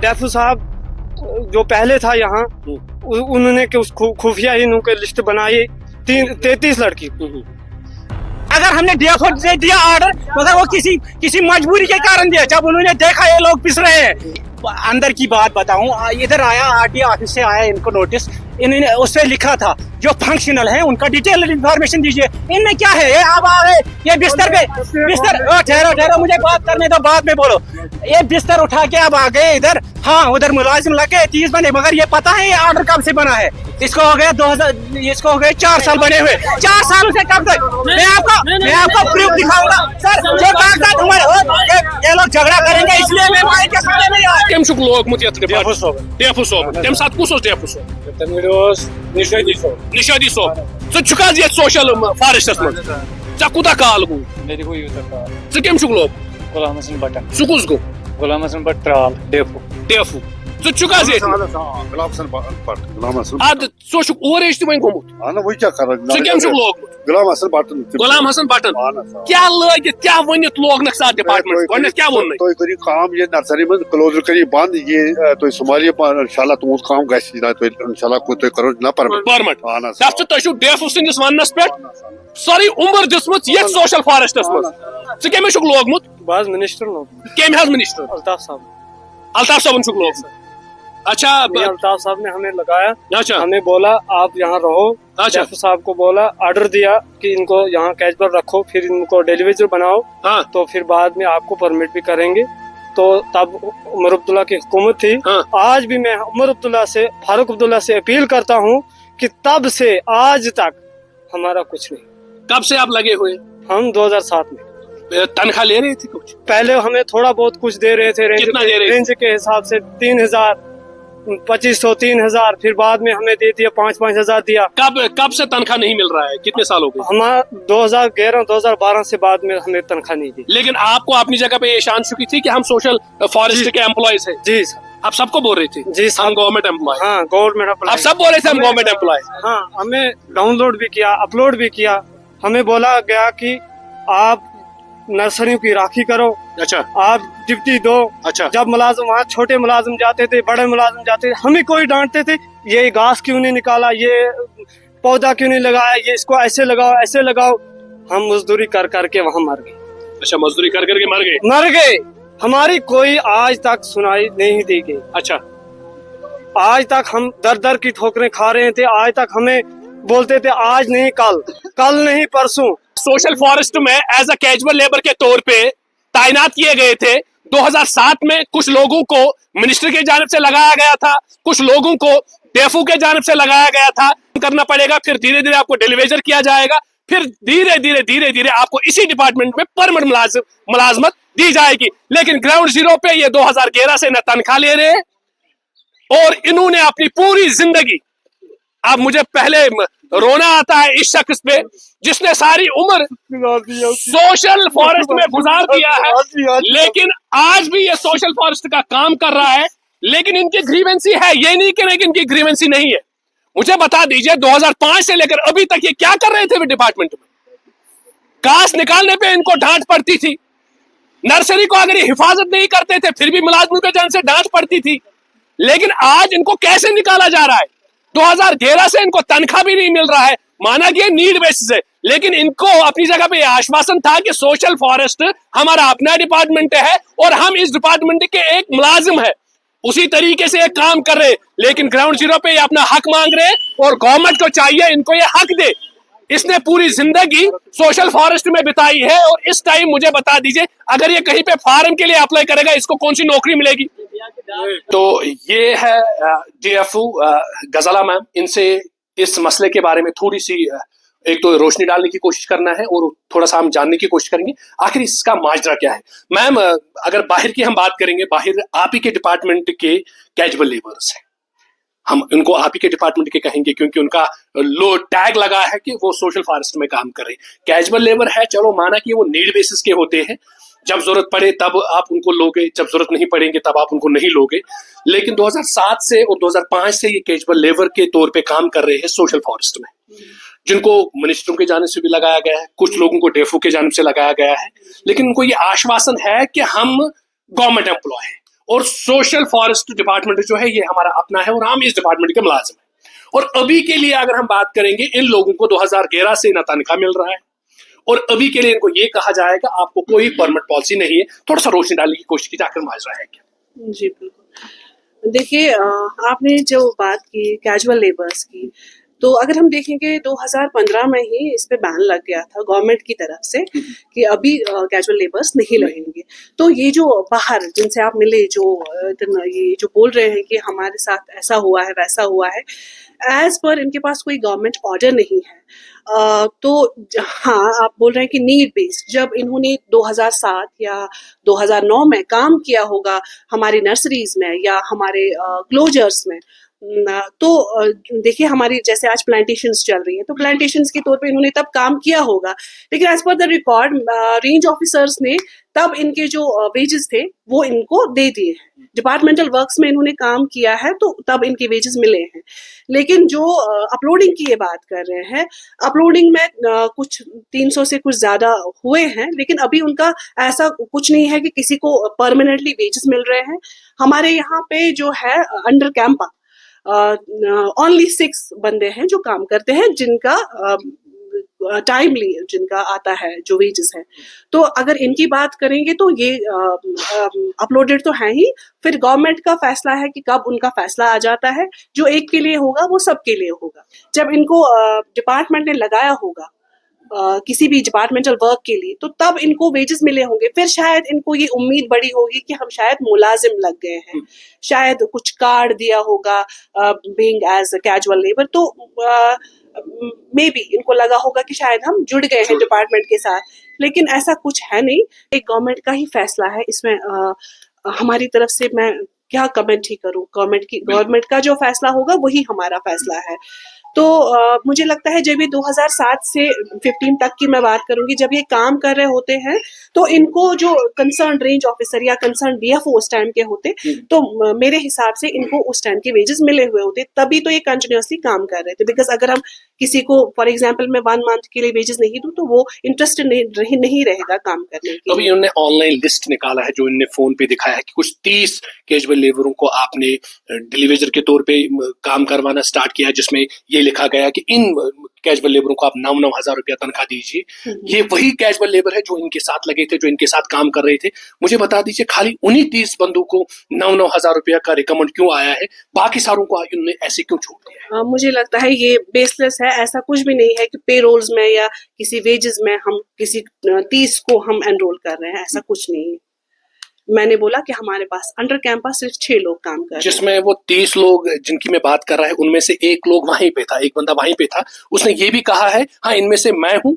डैफू साहब जो पहले था यहाँ, उन्होंने कि उस खुफिया ही उनके लिस्ट बनाई 33 लड़की। अगर हमने दिया ऑर्डर, मगर वो किसी मजबूरी के कारण दिया। जब उन्होंने देखा ये लोग पिस रहे हैं, अंदर की बात बताऊं, इधर आया आरटीओ ऑफिस से आया इनको नोटिस, इन्होंने उससे लिखा था जो फंक्शनल है उनका डिटेल इंफॉर्मेशन दीजिए। इनमें क्या है, ये अब आ गए ये बिस्तर ठहरो मुझे बात करने दो, बाद में बोलो। ये बिस्तर उठा के अब आ गए इधर। हाँ, उधर मुलाजिम लगे 30 बने, मगर ये पता है ये ऑर्डर कब से बना है। इसको हो गया 4 साल बने हुए। 4 सालों से कब तक? मैं आपको प्रूफ दिखाऊंगा सर। जो कागजात हमारे ये लोग झगड़ा करेंगे, इसलिए मैं माइक के सामने नहीं आया। Kem chuk logmut yatri Defu sob. Tem sat kus os Defu sob. Nishadi sob. Su chukaz yet social forest asmat. Cha kuda kal gu. मेरी को यूज़र का Su kem chuk log. Ghulam Hassan बटन Su kus gu. Ghulam Hassan बट्राल डेफो Defu. Su chukaz yet. Ghulam Hassan Bhat Ghulam Hassan Ad so chuk और इश्त में गमुत. हाँ ना वही क्या कर रहा Su kem chuk log. Ghulam Hassan Bhatt Gulam Hasan Button. क्या लगे क्या वनित लोग नक्शा डिपार्टमेंट को क्या वोन तो करी काम ये नर्सरी में क्लोज करी बंद ये तो सोमालिया पर इंशाल्लाह तुम काम गसी ना तो इंशाल्लाह को तो करो ना परमिट हाँ ना तब तो छु डेफु सिंस वनस पे सारी उम्र दिसमुत ये सोशल फॉरेस्टस मज से केमे छु लोगमुत बाज मिनिस्टर लोग केम हैज मिनिस्टर अल्ताफ साहब छु लोग अच्छा अल्ताफ साहब ने हमें लगाया। अच्छा हमें बोला आप यहाँ रहो। अच्छा डैफू साहब को बोला, ऑर्डर दिया कि इनको यहाँ कैच पर रखो, फिर इनको डिलीवरी बनाओ। हाँ तो फिर बाद में आपको परमिट भी करेंगे। तो तब उमर अब्दुल्ला की हुकूमत थी। हाँ। आज भी मैं उमर अब्दुल्ला से, फारूक अब्दुल्ला से अपील करता हूँ कि तब से आज तक हमारा कुछ नहीं। कब से आप लगे हुए? हम 2007 में तनख्वाह ले रहे थे कुछ? पहले हमें थोड़ा बहुत कुछ दे रहे थे, कितना दे रहे थे? रेंज के हिसाब से 3000 2500 3000, फिर बाद में हमें दे दिया 5-5 दिया। कब से तनख्वाह नहीं मिल रहा है? कितने साल हो गए? हमारा 2011-2012 से बाद में हमें तनख्वाह नहीं दी। लेकिन आपको अपनी जगह पे ये शान चुकी थी कि हम सोशल फॉरेस्ट के एम्प्लॉयज हैं। जी सर, आप सबको बोल रहे थे जी हम गवर्नमेंट एम्प्लॉय। हाँ, गवर्नमेंट आप सब बोल रहे थे हम गवर्नमेंट एम्प्लॉय। हाँ, हमें डाउनलोड भी किया, अपलोड भी किया। हमें बोला गया कि आप नर्सरियों की राखी करो, अच्छा आप डिप्टी दो। अच्छा जब मुलाजिम वहाँ छोटे मुलाजिम जाते थे, बड़े मुलाजिम जाते थे, हमें कोई डांटते थे, ये घास क्यों नहीं निकाला, ये पौधा क्यों नहीं लगाया, ये इसको ऐसे लगाओ ऐसे लगाओ। हम मजदूरी कर करके वहाँ मर गए। अच्छा मजदूरी कर करके मर गए। हमारी कोई आज तक सुनाई नहीं दी गई। अच्छा आज तक हम दर दर की ठोकरें खा रहे थे। आज तक हमें बोलते थे आज नहीं कल नहीं परसों। सोशल फॉरेस्ट में एज अ कैजुअल लेबर के तौर पे तैनात किए गए थे। 2007 में कुछ लोगों को मिनिस्टर की जानिब से लगाया गया था, कुछ लोगों को डेफू के जानिब से लगाया गया था। करना पड़ेगा, फिर धीरे धीरे आपको डिलीवेजर किया जाएगा, फिर धीरे धीरे आपको इसी डिपार्टमेंट में परमानेंट मुलाजमत दी जाएगी। लेकिन ग्राउंड जीरो पे ये 2011 से न तनख्वाह ले रहे हैं और इन्होंने अपनी पूरी जिंदगी, अब मुझे पहले रोना आता है इस शख्स पे जिसने सारी उम्र सोशल फॉरेस्ट में गुजार दिया है, लेकिन आज भी ये सोशल फॉरेस्ट का काम कर रहा है। लेकिन इनकी ग्रीवेंसी है, ये नहीं कह रहे कि इनकी ग्रीवेंसी नहीं है। मुझे बता दीजिए 2005 से लेकर अभी तक ये क्या कर रहे थे डिपार्टमेंट में? घास निकालने पे इनको डांट पड़ती थी, नर्सरी को अगर ये हिफाजत नहीं करते थे फिर भी मुलाजमों के जान से डांट पड़ती थी। लेकिन आज इनको कैसे निकाला जा रहा है? 2011 से इनको तनख्वाह भी नहीं मिल रहा है, माना कि नीड बेसिस है, लेकिन इनको अपनी जगह पे आश्वासन था कि सोशल फॉरेस्ट हमारा अपना डिपार्टमेंट है और हम इस डिपार्टमेंट के एक मुलाजिम है, उसी तरीके से एक काम कर रहे। लेकिन ग्राउंड जीरो पे ये अपना हक मांग रहे और गवर्नमेंट को चाहिए इनको ये हक दे। इसने पूरी जिंदगी सोशल फॉरेस्ट में बिताई है और इस टाइम मुझे बता दीजिए अगर ये कहीं पे फार्म के लिए अप्लाई करेगा इसको कौन सी नौकरी मिलेगी? तो ये है डीएफओ गजला मैम। इनसे इस मसले के बारे में थोड़ी सी एक तो रोशनी डालने की कोशिश करना है और थोड़ा सा हम जानने की कोशिश करेंगे आखिर इसका माजरा क्या है। मैम अगर बाहर की हम बात करेंगे, बाहर आप ही के डिपार्टमेंट के कैजुअल लेबर्स हैं, हम उनको आप ही के डिपार्टमेंट के कहेंगे क्योंकि उनका लो टैग लगा है कि वो सोशल फॉरेस्ट में काम कर रहे हैं। कैजुअल लेबर है, चलो माना कि वो नीड बेसिस के होते हैं, जब जरूरत पड़े तब आप उनको लोगे, जब जरूरत नहीं पड़ेंगे तब आप उनको नहीं लोगे। लेकिन 2007 से और 2005 से ये कैजुअल लेबर के तौर पे काम कर रहे हैं सोशल फॉरेस्ट में, जिनको मिनिस्टरों के जानिब से भी लगाया गया है, कुछ लोगों को डेफो के जानिब से लगाया गया है। लेकिन उनको ये आश्वासन है कि हम गवर्नमेंट एम्प्लॉय हैं और सोशल फॉरेस्ट डिपार्टमेंट जो है ये हमारा अपना है और हम इस डिपार्टमेंट के मुलाजिम हैं। और अभी के लिए अगर हम बात करेंगे, इन लोगों को 2011 से ना तनख्वाह मिल रहा है और अभी के लिए इनको ये कहा जाएगा आपको कोई परमिट पॉलिसी नहीं है। थोड़ा सा रोशनी डालने की कोशिश की जाकर माजरा है क्या? जी बिल्कुल। देखिए, आपने जो बात की कैजुअल लेबर्स की, तो अगर हम देखेंगे 2015 में ही इस पे बैन लग गया था गवर्नमेंट की तरफ से कि अभी कैजुअल लेबर्स नहीं लगेंगे। तो ये जो बाहर जिनसे आप मिले, ये जो बोल रहे हैं कि हमारे साथ ऐसा हुआ है वैसा हुआ है, एज पर इनके पास कोई गवर्नमेंट ऑर्डर नहीं है। तो हाँ, आप बोल रहे हैं कि नीड बेस्ड, जब इन्होंने 2007 या 2009 में काम किया होगा हमारी नर्सरीज में या हमारे क्लोजर्स में, तो देखिए हमारी जैसे आज प्लांटेशंस चल रही है, तो प्लांटेशंस के तौर पे इन्होंने तब काम किया होगा, लेकिन as per the record range officers ने तब इनके जो वेजेस थे वो इनको दे दिए हैं। डिपार्टमेंटल वर्क्स में इन्होंने काम किया है तो तब इनके वेजेस मिले हैं। लेकिन जो अपलोडिंग की ये बात कर रहे हैं, अपलोडिंग में कुछ 300 से कुछ ज्यादा हुए हैं, लेकिन अभी उनका ऐसा कुछ नहीं है कि किसी को परमानेंटली वेजेस मिल रहे हैं। हमारे यहाँ पे जो है अंडर कैंपा ओनली 6 बंदे हैं जो काम करते हैं, जिनका टाइमली जिनका आता है जो वेजेस है। तो अगर इनकी बात करेंगे तो ये अपलोडेड तो है ही, फिर गवर्नमेंट का फैसला है कि कब उनका फैसला आ जाता है। जो एक के लिए होगा वो सबके लिए होगा। जब इनको डिपार्टमेंट ने लगाया होगा किसी भी डिपार्टमेंटल वर्क के लिए, तो तब इनको वेजेस मिले होंगे। फिर शायद इनको ये उम्मीद बड़ी होगी कि हम शायद मुलाजिम लग गए हैं, शायद कुछ कार्ड दिया होगा बीइंग एज कैजुअल लेबर, तो मे बी इनको लगा होगा कि शायद हम जुड़ गए हैं डिपार्टमेंट के साथ, लेकिन ऐसा कुछ है नहीं। एक गवर्नमेंट का ही फैसला है इसमें। हमारी तरफ से मैं क्या कमेंट ही करूं, गवर्नमेंट का जो फैसला होगा वही हमारा फैसला है। तो मुझे लगता है जब ये 2007 से 15 तक की मैं बात करूंगी, जब ये काम कर रहे होते हैं, तो इनको जो कंसर्न रेंज ऑफिसर या कंसर्न डीएफओ उस टाइम के होते, तो मेरे हिसाब से इनको उस टाइम के वेजेस मिले हुए होते, तभी तो ये कंटिन्यूअसली काम कर रहे थे। बिकॉज अगर हम किसी को फॉर एग्जाम्पल मैं 1 मंथ के लिए वेजेस नहीं दूं, तो वो इंटरेस्टेड नहीं रहेगा काम करने के। अभी उन्होंने ऑनलाइन लिस्ट निकाला है जो इन्होंने फोन पे दिखाया है कि कुछ 30 कैजुअल लेबरों को आपने डिलीवेजर के तौर पे काम करवाना स्टार्ट किया, जिसमें ये लिखा गया कि इन कैजुअल लेबरों को आप 9-9 हजार रुपया तनख्वाह दीजिए। ये वही कैजुअल लेबर है जो इनके साथ लगे थे, जो इनके साथ काम कर रहे थे। मुझे बता दीजिए, खाली उन्हीं 30 बंदों को 9-9 हजार रुपया का रिकमेंड क्यों आया है, बाकी सारों को इन्होंने ऐसे क्यों छोड़ दिया है? मुझे लगता है ये बेसलेस है। ऐसा कुछ भी नहीं है कि पे रोल्स में या किसी वेजेस में हम किसी 30 को हम एनरोल कर रहे हैं, ऐसा कुछ नहीं है। मैंने बोला कि हमारे पास अंडर कैंपस सिर्फ 6 लोग काम कर रहे हैं, जिसमें वो 30 लोग जिनकी मैं बात कर रहा है, उनमें से एक लोग वहीं पे था, एक बंदा वहीं पे था। उसने ये भी कहा है, हाँ इनमें से मैं हूं,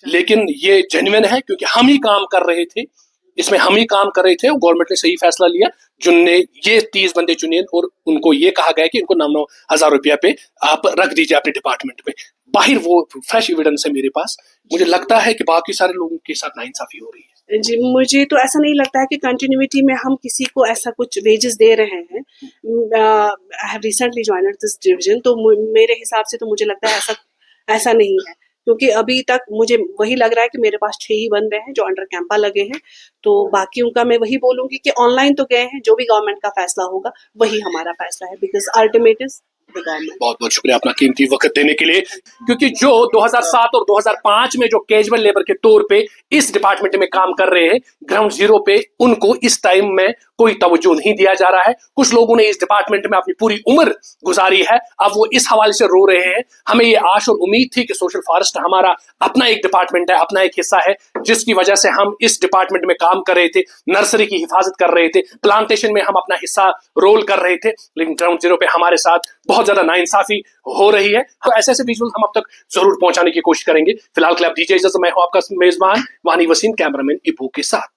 लेकिन ये जेन्युइन है क्योंकि हम ही काम कर रहे थे, इसमें हम ही काम कर रहे थे और गवर्नमेंट ने सही फैसला लिया। जिनने ये 30 बंदे चुने और उनको ये कहा गया कि इनको 9-9 हजार रुपया पे आप रख दीजिए अपने डिपार्टमेंट में। बाहर वो फ्रेश एविडेंस है मेरे पास। मुझे लगता है कि बाकी सारे लोगों के साथ नाइंसाफी हो रही है। जी, मुझे तो ऐसा नहीं लगता है कि कंटिन्यूटी में हम किसी को ऐसा कुछ वेजेस दे रहे हैं। I have recently joined this division, तो मेरे हिसाब से तो मुझे लगता है ऐसा नहीं है, क्योंकि अभी तक मुझे वही लग रहा है कि मेरे पास 6 ही बंदे हैं जो अंडर कैंपा लगे हैं। तो बाकियों का मैं वही बोलूंगी कि ऑनलाइन तो गए हैं, जो भी गवर्नमेंट का फैसला होगा वही हमारा फैसला है, because ultimate is the government. बहुत बहुत शुक्रिया अपना कीमती वक्त देने के लिए, क्योंकि जो 2007 और 2005 में जो कैजुअल लेबर के तौर पे इस डिपार्टमेंट में काम कर रहे हैं ग्राउंड जीरो पे, उनको इस टाइम में कोई तवज्जो नहीं दिया जा रहा है। कुछ लोगों ने इस डिपार्टमेंट में अपनी पूरी उम्र गुजारी है, अब वो इस हवाले से रो रहे हैं। हमें ये आश और उम्मीद थी कि सोशल फॉरेस्ट हमारा अपना एक डिपार्टमेंट है, अपना एक हिस्सा है, जिसकी वजह से हम इस डिपार्टमेंट में काम कर रहे थे, नर्सरी की हिफाजत कर रहे थे, प्लांटेशन में हम अपना हिस्सा रोल कर रहे थे। लेकिन ग्राउंड जीरो पे हमारे साथ बहुत ज्यादा नाइंसाफी हो रही है। तो ऐसे ऐसे विजुअल हम अब तक जरूर पहुंचाने की कोशिश करेंगे। फिलहाल के लिए आप दीजिए इजाजत। मैं हूं आपका मेजबान वानी वसीम, कैमरामैन इबू के साथ।